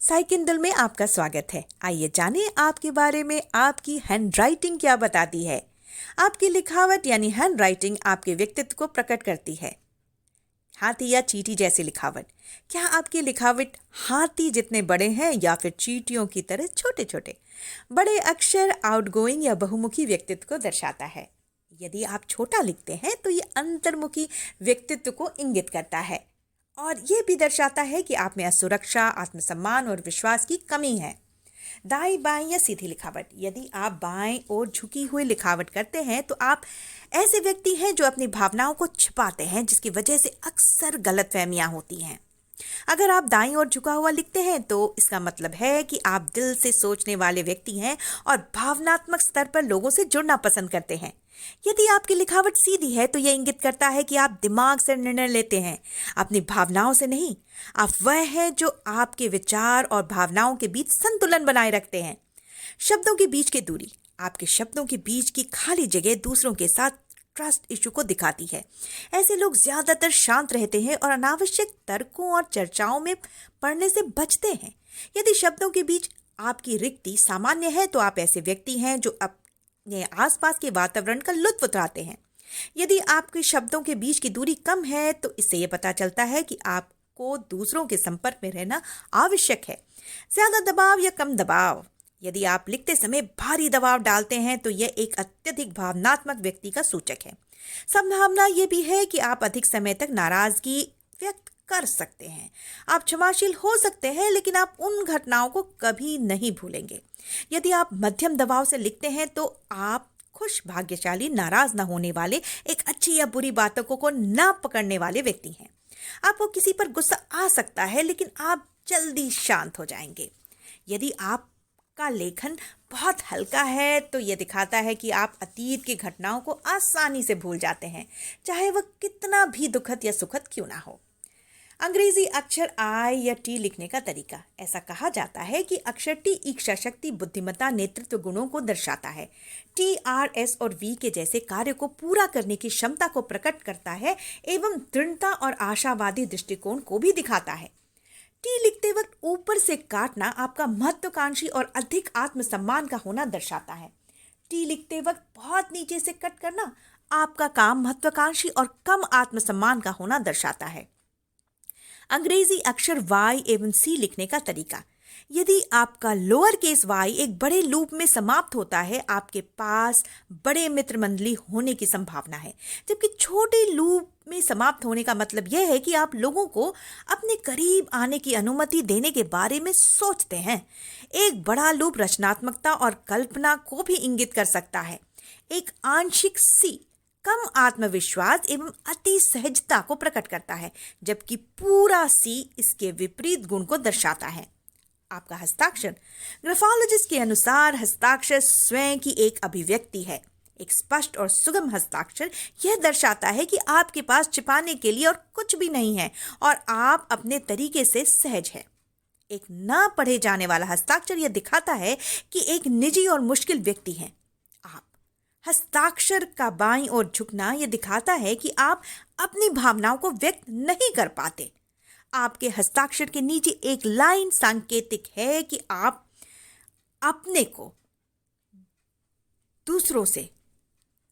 Cycle में आपका स्वागत है। आइए जानें आपके बारे में आपकी हैंडराइटिंग क्या बताती है। आपकी लिखावट यानी हैंडराइटिंग आपके व्यक्तित्व को प्रकट करती है। हाथी या चींटी जैसी लिखावट। क्या आपकी लिखावट हाथी जितने बड़े हैं या फिर चींटियों की तरह छोटे छोटे? बड़े अक्षर आउटगोइंग या बहुमुखी व्यक्तित्व को दर्शाता है। यदि आप छोटा लिखते हैं तो ये अंतर्मुखी व्यक्तित्व को इंगित करता है और ये भी दर्शाता है कि आप में असुरक्षा, आत्मसम्मान और विश्वास की कमी है। दाएं बाएं या सीधी लिखावट। यदि आप बाएं और झुकी हुई लिखावट करते हैं तो आप ऐसे व्यक्ति हैं जो अपनी भावनाओं को छिपाते हैं, जिसकी वजह से अक्सर गलतफहमियां होती हैं। अगर आप दाईं ओर झुका हुआ लिखते हैं तो इसका मतलब है कि आप दिल से सोचने वाले व्यक्ति हैं और भावनात्मक स्तर पर लोगों से जुड़ना पसंद करते हैं। यदि आपकी लिखावट सीधी है तो यह इंगित करता है कि आप दिमाग से निर्णय लेते हैं, अपनी भावनाओं से नहीं। आप वह हैं जो आपके विचार और भावनाओं के बीच संतुलन बनाए रखते हैं। शब्दों के बीच की दूरी। आपके शब्दों के बीच की खाली जगह दूसरों के साथ ट्रस्ट इशू को दिखाती है। ऐसे लोग ज्यादातर शांत रहते हैं और अनावश्यक तर्कों और चर्चाओं में पड़ने से बचते हैं। यदि शब्दों के बीच आपकी रिक्ति सामान्य है तो आप ऐसे व्यक्ति हैं जो अपने आसपास के वातावरण का लुत्फ उठाते हैं। यदि आपके शब्दों के बीच की दूरी कम है तो इससे यह पता चलता है कि आपको दूसरों के संपर्क में रहना आवश्यक है। ज्यादा दबाव या कम दबाव। यदि आप लिखते समय भारी दबाव डालते हैं तो यह एक अत्यधिक भावनात्मक व्यक्ति का सूचक है। संभावना यह भी है कि आप अधिक समय तक नाराजगी व्यक्त कर सकते हैं। आप क्षमाशील हो सकते हैं, लेकिन आप उन घटनाओं को कभी नहीं भूलेंगे। यदि आप मध्यम दबाव से लिखते हैं तो आप खुश, भाग्यशाली, नाराज न होने वाले, एक अच्छी या बुरी बातों को न पकड़ने वाले व्यक्ति हैं। आपको किसी पर गुस्सा आ सकता है, लेकिन आप जल्दी शांत हो जाएंगे। यदि आप का लेखन बहुत हल्का है तो यह दिखाता है कि आप अतीत की घटनाओं को आसानी से भूल जाते हैं, चाहे वह कितना भी दुखद या सुखद क्यों ना हो। अंग्रेजी अक्षर आई या टी लिखने का तरीका। ऐसा कहा जाता है कि अक्षर टी इच्छा शक्ति, बुद्धिमत्ता, नेतृत्व गुणों को दर्शाता है। टी, आर, एस और वी के जैसे कार्य को पूरा करने की क्षमता को प्रकट करता है एवं दृढ़ता और आशावादी दृष्टिकोण को भी दिखाता है। टी लिखते वक्त ऊपर से काटना आपका महत्वाकांक्षी और अधिक आत्मसम्मान का होना दर्शाता है। टी लिखते वक्त बहुत नीचे से कट करना आपका काम महत्वाकांक्षी और कम आत्मसम्मान का होना दर्शाता है। अंग्रेजी अक्षर वाई एवं सी लिखने का तरीका। यदि आपका लोअर केस वाई एक बड़े लूप में समाप्त होता है, आपके पास बड़े मित्र मंडली होने की संभावना है, जबकि छोटे लूप में समाप्त होने का मतलब यह है कि आप लोगों को अपने करीब आने की अनुमति देने के बारे में सोचते हैं। एक बड़ा लूप रचनात्मकता और कल्पना को भी इंगित कर सकता है। एक आंशिक सी कम आत्मविश्वास एवं अति सहजता को प्रकट करता है, जबकि पूरा सी इसके विपरीत गुण को दर्शाता है। आपका हस्ताक्षर। ग्राफोलॉजिस्ट के अनुसार हस्ताक्षर स्वयं की एक अभिव्यक्ति है। एक स्पष्ट और सुगम हस्ताक्षर यह दर्शाता है कि आपके पास छिपाने के लिए और कुछ भी नहीं है और आप अपने तरीके से सहज हैं। एक ना पढ़े जाने वाला हस्ताक्षर यह दिखाता है कि एक निजी और मुश्किल व्यक्ति हैं आप। हस्ताक्षर का बाईं ओर झुकना यह दिखाता है कि आप अपनी भावनाओं को व्यक्त नहीं कर पाते। आपके हस्ताक्षर के नीचे एक लाइन सांकेतिक है कि आप अपने को दूसरों से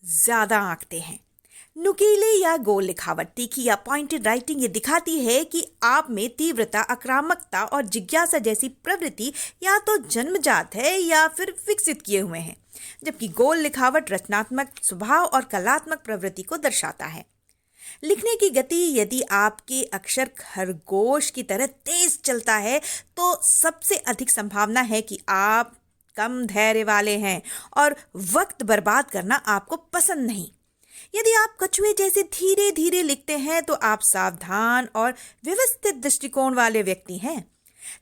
ज्यादा आंकते हैं। नुकीले या गोल लिखावट, तीखी या पॉइंटेड राइटिंग ये दिखाती है कि आप में तीव्रता, आक्रामकता और जिज्ञासा जैसी प्रवृत्ति या तो जन्मजात है या फिर विकसित किए हुए हैं, जबकि गोल लिखावट रचनात्मक स्वभाव और कलात्मक प्रवृत्ति को दर्शाता है। लिखने की गति। यदि आपके अक्षर खरगोश की तरह तेज चलता है तो सबसे अधिक संभावना है कि आप कम धैर्य वाले हैं और वक्त बर्बाद करना आपको पसंद नहीं। यदि आप कछुए जैसे धीरे धीरे लिखते हैं तो आप सावधान और व्यवस्थित दृष्टिकोण वाले व्यक्ति हैं।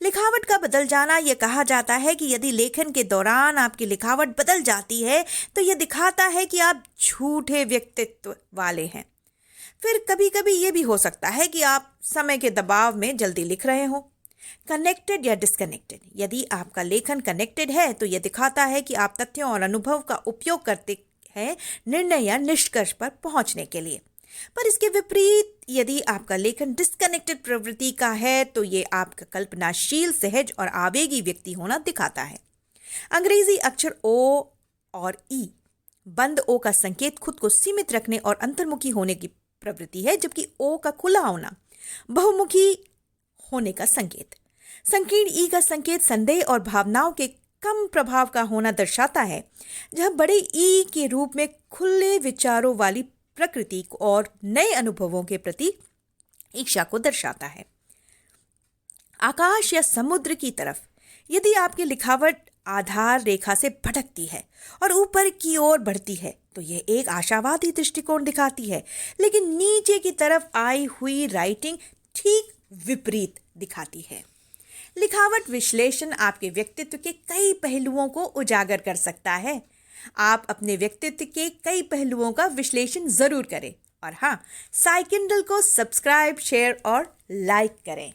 लिखावट का बदल जाना। यह कहा जाता है कि यदि लेखन के दौरान आपकी लिखावट बदल जाती है तो यह दिखाता है कि आप झूठे व्यक्तित्व वाले हैं। फिर कभी कभी यह भी हो सकता है कि आप समय के दबाव में जल्दी लिख रहे हो। कनेक्टेड या डिस्कनेक्टेड। यदि आपका लेखन कनेक्टेड है तो यह दिखाता है कि आप तथ्यों और अनुभव का उपयोग करते हैं निर्णय या निष्कर्ष पर पहुंचने के लिए। पर इसके विपरीत यदि आपका लेखन डिस्कनेक्टेड प्रवृत्ति का है तो ये आपका कल्पनाशील, सहज और आवेगी व्यक्ति होना दिखाता है। अंग्रेजी अक्षर ओ और ई, बंद ओ का संकेत खुद को सीमित रखने और अंतर्मुखी होने की प्रवृत्ति है, जबकि ओ का खुला होना बहुमुखी होने का संकेत। संकीर्ण ई का संकेत संदेह और भावनाओं के कम प्रभाव का होना दर्शाता है, जहां बड़े ई के रूप में खुले विचारों वाली प्रकृति और नए अनुभवों के प्रति इच्छा को दर्शाता है। आकाश या समुद्र की तरफ यदि आपकी लिखावट आधार रेखा से भटकती है और ऊपर की ओर बढ़ती है तो यह एक आशावादी दृष्टिकोण दिखाती है, लेकिन नीचे की तरफ आई हुई राइटिंग ठीक विपरीत दिखाती है। लिखावट विश्लेषण आपके व्यक्तित्व के कई पहलुओं को उजागर कर सकता है। आप अपने व्यक्तित्व के कई पहलुओं का विश्लेषण जरूर करें और हाँ, साइकिंडल को सब्सक्राइब, शेयर और लाइक करें।